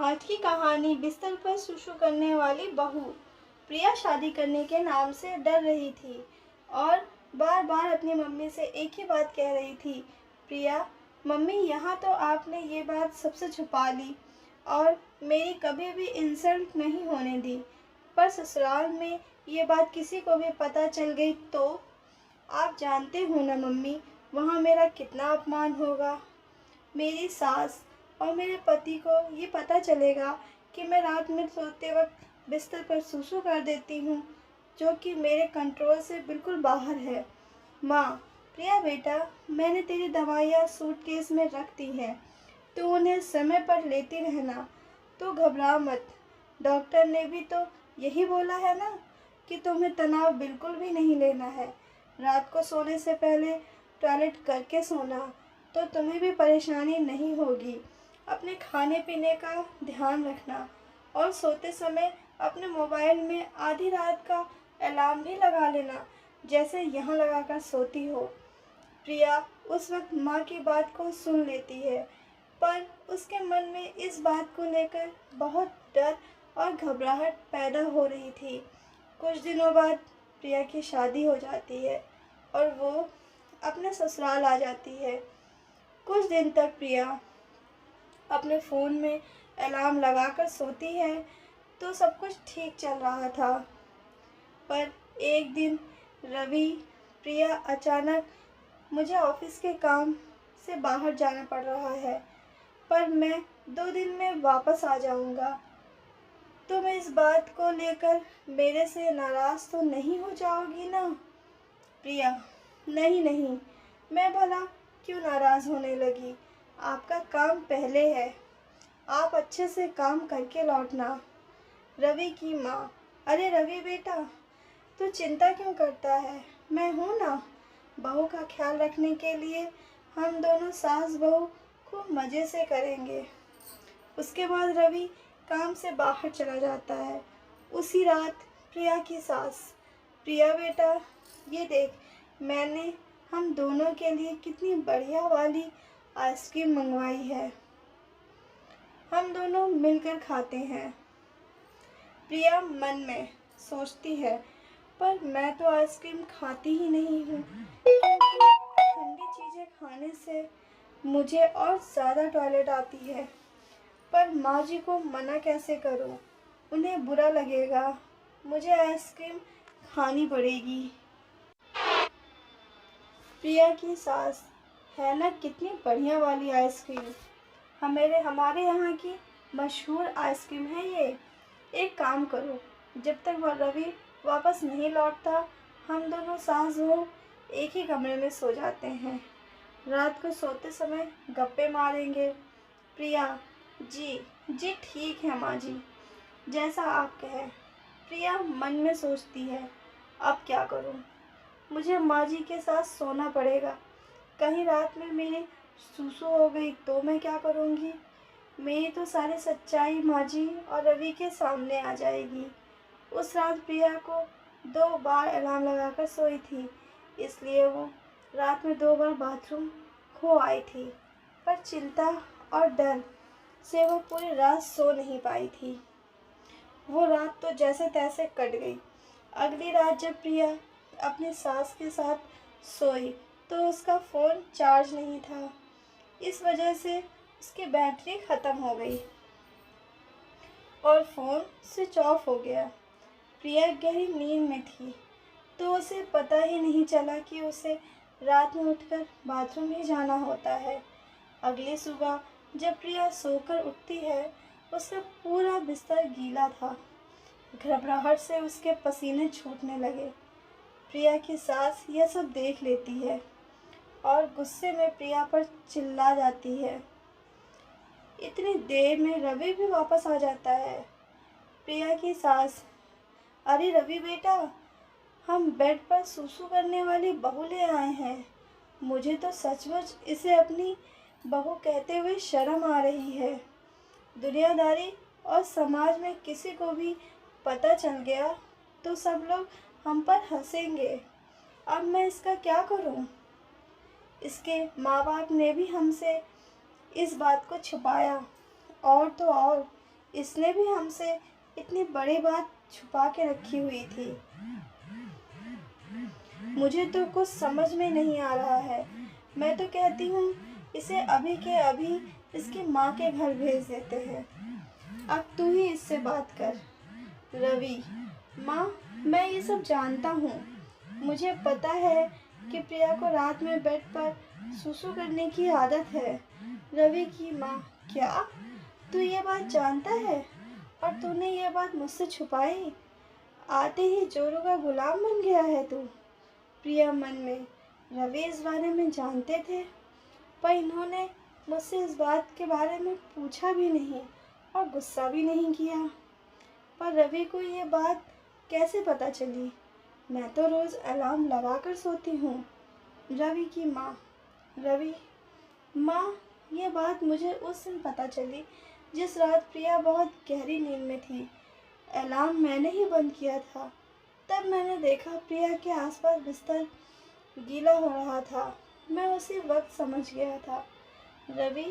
आज की कहानी बिस्तर पर सुसु करने वाली बहू। प्रिया शादी करने के नाम से डर रही थी और बार बार अपनी मम्मी से एक ही बात कह रही थी। प्रिया, मम्मी, यहाँ तो आपने ये बात सबसे छुपा ली और मेरी कभी भी इंसल्ट नहीं होने दी, पर ससुराल में ये बात किसी को भी पता चल गई तो आप जानते हो ना मम्मी, वहाँ मेरा कितना अपमान होगा। मेरी सास और मेरे पति को ये पता चलेगा कि मैं रात में सोते वक्त बिस्तर पर सुसु कर देती हूँ, जो कि मेरे कंट्रोल से बिल्कुल बाहर है। माँ, प्रिया बेटा, मैंने तेरी दवाइयाँ सूटकेस में रख दी हैं, तो उन्हें समय पर लेती रहना। तो घबरा मत, डॉक्टर ने भी तो यही बोला है ना कि तुम्हें तनाव बिल्कुल भी नहीं लेना है। रात को सोने से पहले टॉयलेट करके सोना, तो तुम्हें भी परेशानी नहीं होगी। अपने खाने पीने का ध्यान रखना और सोते समय अपने मोबाइल में आधी रात का अलार्म भी लगा लेना, जैसे यहाँ लगाकर सोती हो। प्रिया उस वक्त माँ की बात को सुन लेती है, पर उसके मन में इस बात को लेकर बहुत डर और घबराहट पैदा हो रही थी। कुछ दिनों बाद प्रिया की शादी हो जाती है और वो अपने ससुराल आ जाती है। कुछ दिन तक प्रिया अपने फ़ोन में अलार्म लगाकर सोती है, तो सब कुछ ठीक चल रहा था। पर एक दिन रवि, प्रिया, अचानक मुझे ऑफिस के काम से बाहर जाना पड़ रहा है, पर मैं 2 दिन में वापस आ जाऊंगा। तुम इस बात को लेकर मेरे से नाराज़ तो नहीं हो जाओगी ना? प्रिया, नहीं नहीं, मैं भला क्यों नाराज़ होने लगी। आपका काम पहले है, आप अच्छे से काम करके लौटना। रवि की माँ, अरे रवि बेटा, तू चिंता क्यों करता है, मैं हूँ ना। बहू का ख्याल रखने के लिए हम दोनों सास बहू खूब मज़े से करेंगे। उसके बाद रवि काम से बाहर चला जाता है। उसी रात प्रिया की सास, प्रिया बेटा, ये देख, मैंने हम दोनों के लिए कितनी बढ़िया वाली आइसक्रीम मंगवाई है, हम दोनों मिलकर खाते हैं। प्रिया मन में सोचती है, पर मैं तो आइसक्रीम खाती ही नहीं हूँ, क्योंकि ठंडी चीज़ें खाने से मुझे और ज़्यादा टॉयलेट आती है। पर माँ जी को मना कैसे करूँ, उन्हें बुरा लगेगा, मुझे आइसक्रीम खानी पड़ेगी। प्रिया की सास, है ना कितनी बढ़िया वाली आइसक्रीम, हमारे यहाँ की मशहूर आइसक्रीम है ये। एक काम करो, जब तक वह रवि वापस नहीं लौटता, हम दोनों सास बहू एक ही कमरे में सो जाते हैं। रात को सोते समय गप्पे मारेंगे। प्रिया, जी जी ठीक है माँ जी, जैसा आप कहें। प्रिया मन में सोचती है, अब क्या करूँ, मुझे माँ जी के साथ सोना पड़ेगा। कहीं रात में मेरी सुसु हो गई तो मैं क्या करूँगी। मेरी तो सारी सच्चाई माँ जी और रवि के सामने आ जाएगी। उस रात प्रिया को 2 बार अलार्म लगाकर सोई थी, इसलिए वो रात में 2 बार बाथरूम खो आई थी। पर चिंता और डर से वो पूरी रात सो नहीं पाई थी। वो रात तो जैसे तैसे कट गई। अगली रात जब प्रिया अपनी सास के साथ सोई, तो उसका फ़ोन चार्ज नहीं था। इस वजह से उसकी बैटरी ख़त्म हो गई और फ़ोन स्विच ऑफ हो गया। प्रिया गहरी नींद में थी, तो उसे पता ही नहीं चला कि उसे रात में उठकर बाथरूम ही जाना होता है। अगली सुबह जब प्रिया सोकर उठती है, उसका पूरा बिस्तर गीला था। घबराहट से उसके पसीने छूटने लगे। प्रिया की सास यह सब देख लेती है और गुस्से में प्रिया पर चिल्ला जाती है। इतनी देर में रवि भी वापस आ जाता है। प्रिया की सास, अरे रवि बेटा, हम बेड पर सुसु करने वाली बहू ले आए हैं। मुझे तो सचमुच इसे अपनी बहू कहते हुए शर्म आ रही है। दुनियादारी और समाज में किसी को भी पता चल गया तो सब लोग हम पर हंसेंगे। अब मैं इसका क्या करूं? इसके माँ बाप ने भी हमसे इस बात को छुपाया, और तो और इसने भी हमसे इतनी बड़ी बात छुपा के रखी हुई थी। मुझे तो कुछ समझ में नहीं आ रहा है। मैं तो कहती हूँ इसे अभी के अभी इसकी माँ के घर भेज देते हैं। अब तू ही इससे बात कर। रवि, माँ, मैं ये सब जानता हूँ। मुझे पता है कि प्रिया को रात में बेड पर सुसु करने की आदत है। रवि की माँ, क्या तू ये बात जानता है और तूने ये बात मुझसे छुपाई? आते ही जोरू का गुलाम बन गया है तू। प्रिया मन में, रवि इस बारे में जानते थे, पर इन्होंने मुझसे इस बात के बारे में पूछा भी नहीं और गुस्सा भी नहीं किया। पर रवि को ये बात कैसे पता चली? मैं तो रोज़ अलार्म लगाकर सोती हूँ। रवि की माँ, रवि, माँ, ये बात मुझे उस दिन पता चली जिस रात प्रिया बहुत गहरी नींद में थी। अलार्म मैंने ही बंद किया था। तब मैंने देखा प्रिया के आसपास बिस्तर गीला हो रहा था। मैं उसी वक्त समझ गया था। रवि,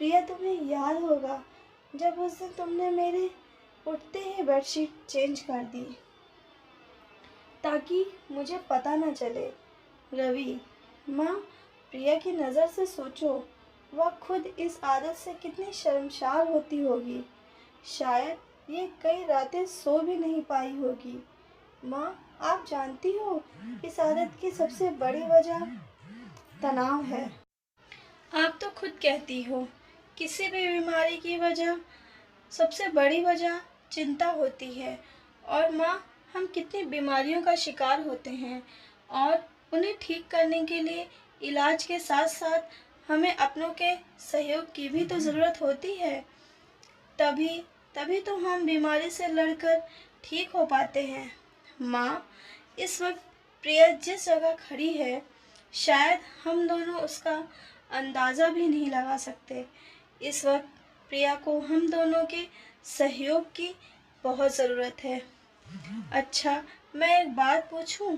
प्रिया, तुम्हें याद होगा जब उस दिन तुमने मेरे उठते ही बेडशीट चेंज कर दी ताकि मुझे पता न चले। रवि, माँ, प्रिया की नज़र से सोचो, वह खुद इस आदत से कितनी शर्मसार होती होगी। शायद ये कई रातें सो भी नहीं पाई होगी। माँ, आप जानती हो इस आदत की सबसे बड़ी वजह तनाव है। आप तो खुद कहती हो किसी भी बीमारी की वजह सबसे बड़ी वजह चिंता होती है। और माँ, हम कितनी बीमारियों का शिकार होते हैं और उन्हें ठीक करने के लिए इलाज के साथ साथ हमें अपनों के सहयोग की भी तो ज़रूरत होती है। तभी तभी तो हम बीमारी से लड़कर ठीक हो पाते हैं। माँ, इस वक्त प्रिया जिस जगह खड़ी है, शायद हम दोनों उसका अंदाज़ा भी नहीं लगा सकते। इस वक्त प्रिया को हम दोनों के सहयोग की बहुत ज़रूरत है। अच्छा, मैं एक बात पूछूं?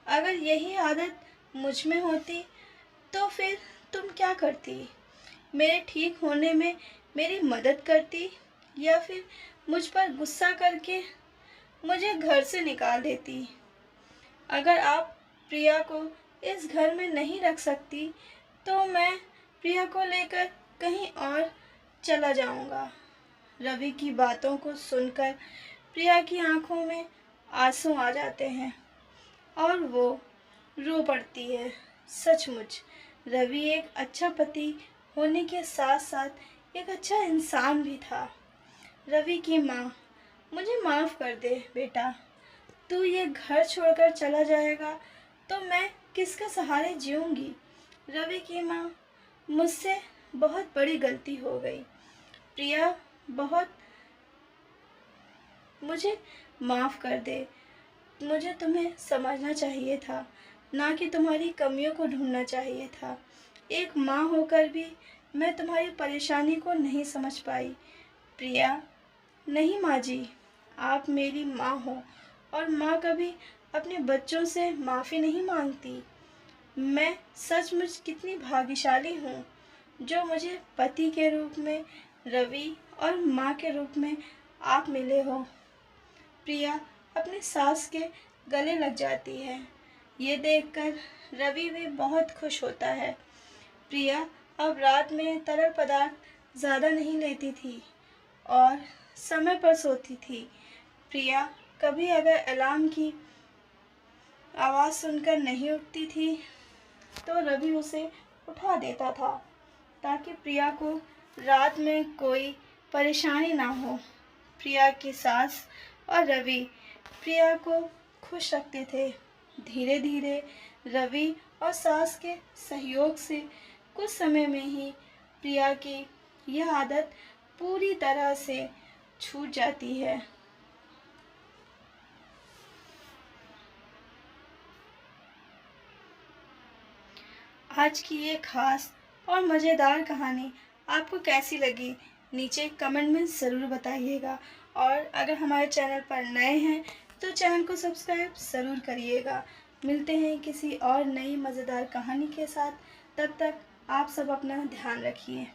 अगर यही आदत मुझ में होती तो फिर तुम क्या करती? मेरे ठीक होने में मेरी मदद करती या फिर मुझ पर गुस्सा करके मुझे घर से निकाल देती? अगर आप प्रिया को इस घर में नहीं रख सकती तो मैं प्रिया को लेकर कहीं और चला जाऊंगा। रवि की बातों को सुनकर प्रिया की आंखों में आंसू आ जाते हैं और वो रो पड़ती है। सचमुच रवि एक अच्छा पति होने के साथ साथ एक अच्छा इंसान भी था। रवि की माँ, मुझे माफ़ कर दे बेटा। तू ये घर छोड़कर चला जाएगा तो मैं किसके सहारे जीऊँगी? रवि की माँ, मुझसे बहुत बड़ी गलती हो गई। प्रिया, मुझे माफ़ कर दे। मुझे तुम्हें समझना चाहिए था, ना कि तुम्हारी कमियों को ढूंढना चाहिए था। एक माँ होकर भी मैं तुम्हारी परेशानी को नहीं समझ पाई। प्रिया, नहीं माँ जी, आप मेरी माँ हो और माँ कभी अपने बच्चों से माफ़ी नहीं मांगती। मैं सचमुच कितनी भाग्यशाली हूँ जो मुझे पति के रूप में रवि और माँ के रूप में आप मिले हो। प्रिया अपनी सास के गले लग जाती है। ये देखकर रवि भी बहुत खुश होता है। प्रिया अब रात में तरल पदार्थ ज़्यादा नहीं लेती थी और समय पर सोती थी। प्रिया कभी अगर अलार्म की आवाज़ सुनकर नहीं उठती थी तो रवि उसे उठा देता था ताकि प्रिया को रात में कोई परेशानी ना हो। प्रिया की सास और रवि प्रिया को खुश रखते थे। धीरे धीरे रवि और सास के सहयोग से कुछ समय में ही प्रिया की यह आदत पूरी तरह से छूट जाती है। आज की ये खास और मज़ेदार कहानी आपको कैसी लगी? नीचे कमेंट में ज़रूर बताइएगा और अगर हमारे चैनल पर नए हैं तो चैनल को सब्सक्राइब ज़रूर करिएगा। मिलते हैं किसी और नई मज़ेदार कहानी के साथ। तब तक आप सब अपना ध्यान रखिए।